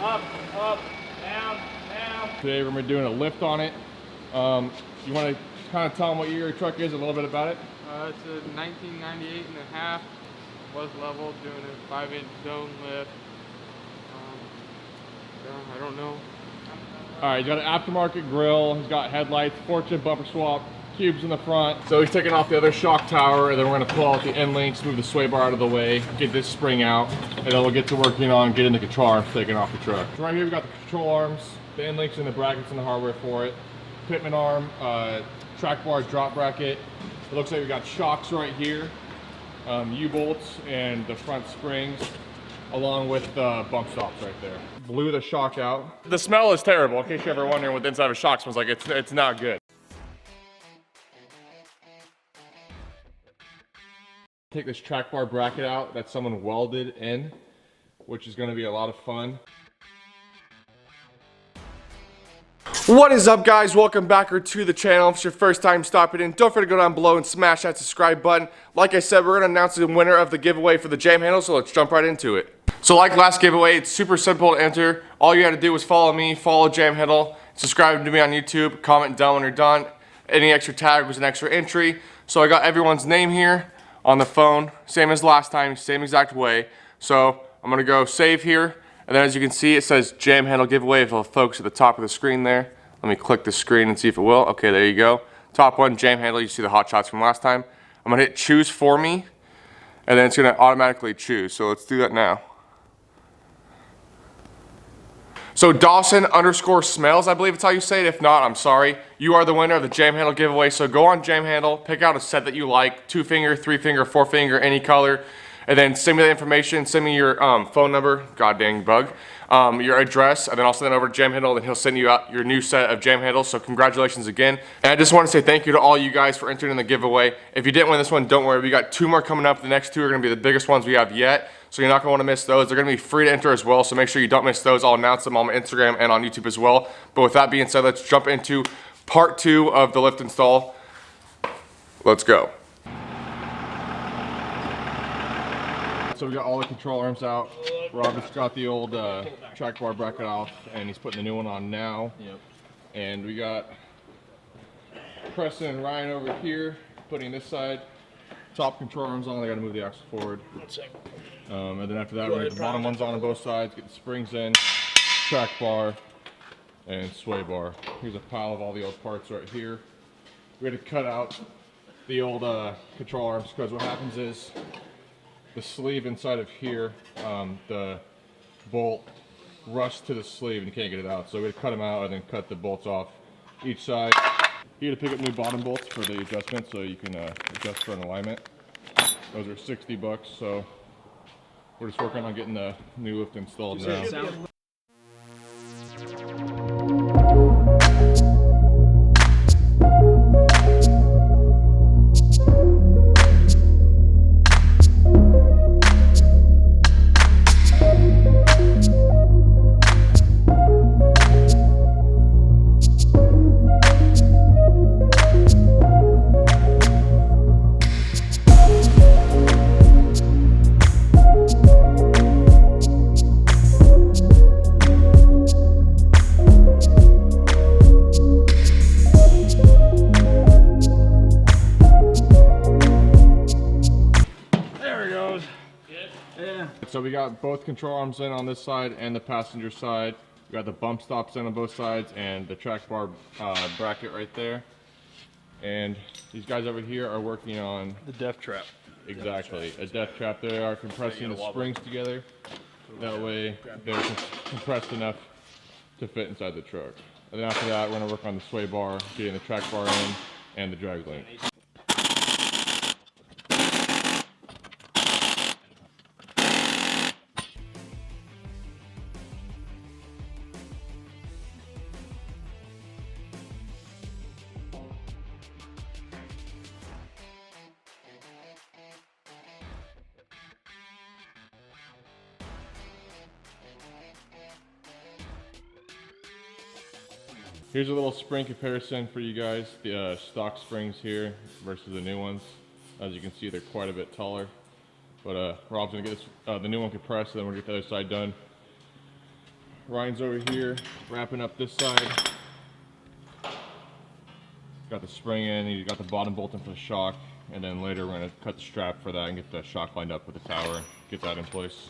up, up, down, down. Today we're doing a lift on it. You want to kind of tell them what your truck is, a little bit about it? It's a 1998 and a half. Was level, doing a 5-inch zone lift. I don't know. Alright, he's got an aftermarket grill, he's got headlights, fortune bumper swap, cubes in the front. So he's taking off the other shock tower, and then we're going to pull out the end links, move the sway bar out of the way, get this spring out, and then we'll get to working on getting the control arms taken off the truck. So right here we've got the control arms, the end links and the brackets and the hardware for it. Equipment arm, track bar drop bracket. It looks like we got shocks right here, U-bolts and the front springs, along with bump stops right there. Blew the shock out. The smell is terrible, in case you're ever wondering what the inside of a shock smells like. It's not good. Take this track bar bracket out that someone welded in, which is going to be a lot of fun. What is up, guys? Welcome back to the channel. If it's your first time stopping in, don't forget to go down below and smash that subscribe button. Like I said, we're going to announce the winner of the giveaway for the jam handle, so let's jump right into it. So like last giveaway, it's super simple to enter. All you had to do was follow me, follow Jam Handle, subscribe to me on YouTube, comment down when you're done. Any extra tag was an extra entry. So I got everyone's name here on the phone, same as last time, same exact way. So I'm going to go save here, and then as you can see, it says Jam Handle giveaway. If it'll focus at the top of the screen there. Let me click the screen and see if it will. Okay, there you go. Top one, Jam Handle. You see the hot shots from last time. I'm going to hit choose for me, and then it's going to automatically choose. So let's do that now. So Dawson _ smells, I believe it's how you say it. If not, I'm sorry. You are the winner of the Jam Handle giveaway. So go on Jam Handle, pick out a set that you like, 2-finger, 3-finger, 4-finger, any color, and then send me the information, send me your phone number, god dang bug, your address, and then I'll send it over to Jam Handle, and he'll send you out your new set of Jam Handles. So congratulations again. And I just want to say thank you to all you guys for entering in the giveaway. If you didn't win this one, don't worry. We got 2 more coming up. The next 2 are going to be the biggest ones we have yet. So you're not going to want to miss those. They're going to be free to enter as well, so make sure you don't miss those. I'll announce them on my Instagram and on YouTube as well. But with that being said, let's jump into part 2 of the lift install. Let's go. So we got all the control arms out. Robert's got the old track bar bracket off, and he's putting the new one on now. Yep. And we got Preston and Ryan over here putting this side. Top control arms on. They got to move the axle forward. And then after that, we're going to get the bottom ones on both sides, get the springs in, track bar, and sway bar. Here's a pile of all the old parts right here. We had to cut out the old control arms because what happens is the sleeve inside of here, the bolt rusts to the sleeve and you can't get it out. So we had to cut them out and then cut the bolts off each side. You had to pick up new bottom bolts for the adjustment so you can adjust for an alignment. Those are $60, so we're just working on getting the new lift installed now. So we got both control arms in on this side and the passenger side. We got the bump stops in on both sides and the track bar bracket right there. And these guys over here are working on the death trap. Exactly, a death trap. They are compressing the springs together. That way they're compressed enough to fit inside the truck. And then after that, we're going to work on the sway bar, getting the track bar in, and the drag link. Here's a little spring comparison for you guys. The stock springs here versus the new ones. As you can see, they're quite a bit taller. But Rob's gonna get this, the new one compressed, and then we'll get the other side done Ryan's over here wrapping up this side. Got the spring in, you got the bottom bolt in for the shock, and then later we're going to cut the strap for that and get the shock lined up with the tower, get that in place.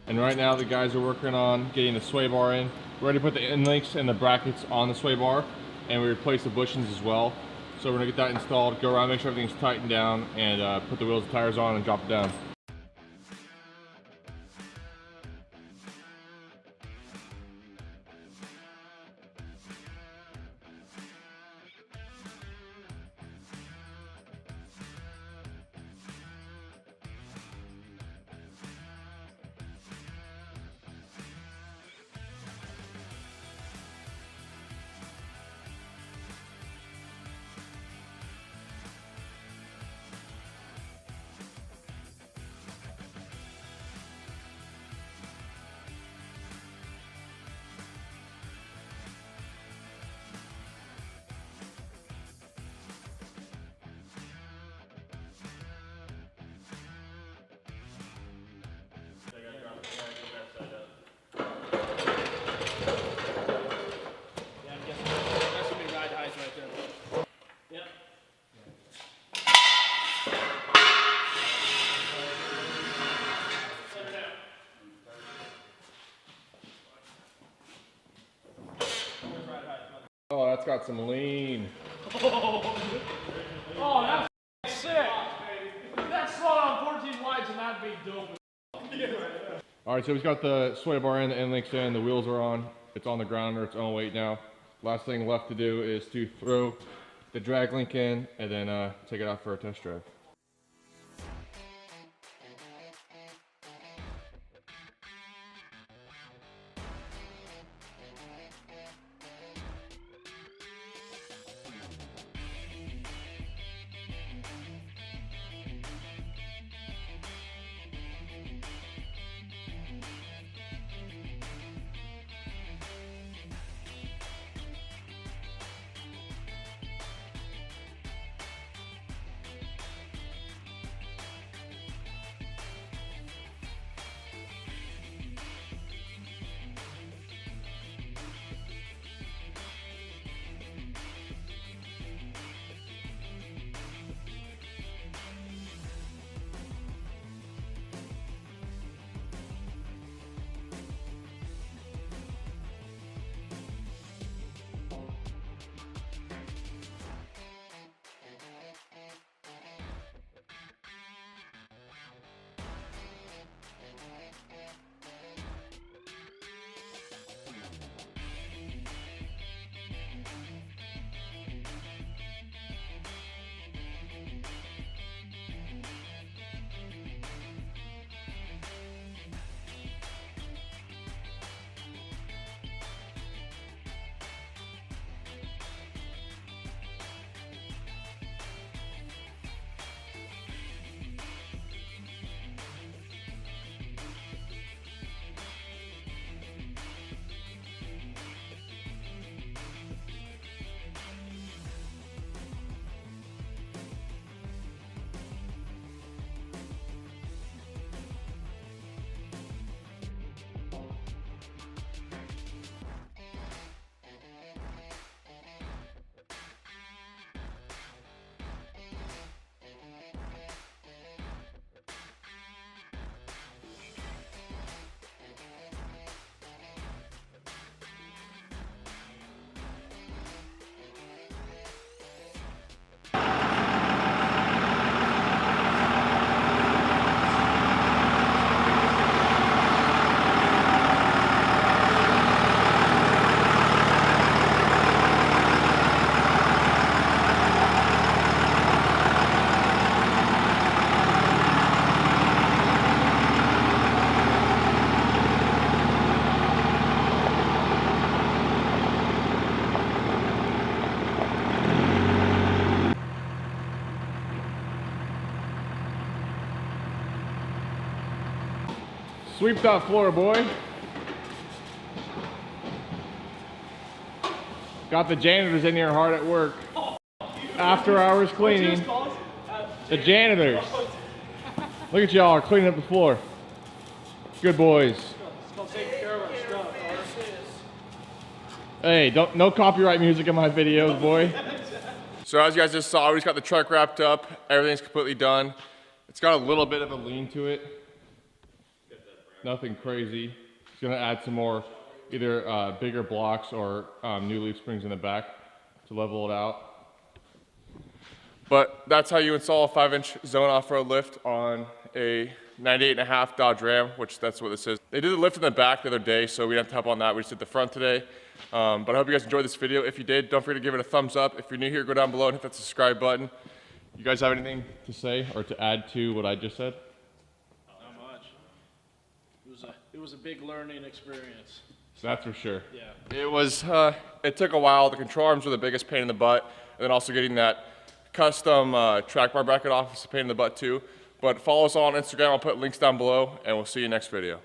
And right now the guys are working on getting the sway bar in. We're ready to put the end links and the brackets on the sway bar, and we replace the bushings as well. So we're gonna get that installed, go around, make sure everything's tightened down, and put the wheels and tires on and drop it down. Oh, that's got some lean. Oh, that's sick. That's slot on 14 wides and that'd be dope. Alright, so we've got the sway bar in, the end links in, the wheels are on. It's on the ground under its own weight now. Last thing left to do is to throw the drag link in and then take it out for a test drive. Sweep that floor, boy. Got the janitors in here hard at work. After hours cleaning. The janitors. Look at y'all cleaning up the floor. Good boys. Hey, no copyright music in my videos, boy. So as you guys just saw, we just got the truck wrapped up. Everything's completely done. It's got a little bit of a lean to it. Nothing crazy. It's gonna add some more, either bigger blocks or new leaf springs in the back to level it out. But that's how you install a 5-inch zone off-road lift on a 98.5 Dodge Ram, which that's what this is. They did the lift in the back the other day, so we didn't have to help on that. We just did the front today. But I hope you guys enjoyed this video. If you did, don't forget to give it a thumbs up. If you're new here, go down below and hit that subscribe button. You guys have anything to say or to add to what I just said? Not much. It was a big learning experience. That's for sure. Yeah. It was, it took a while. The control arms were the biggest pain in the butt. And then also getting that custom track bar bracket off is a pain in the butt too. But follow us all on Instagram. I'll put links down below and we'll see you next video.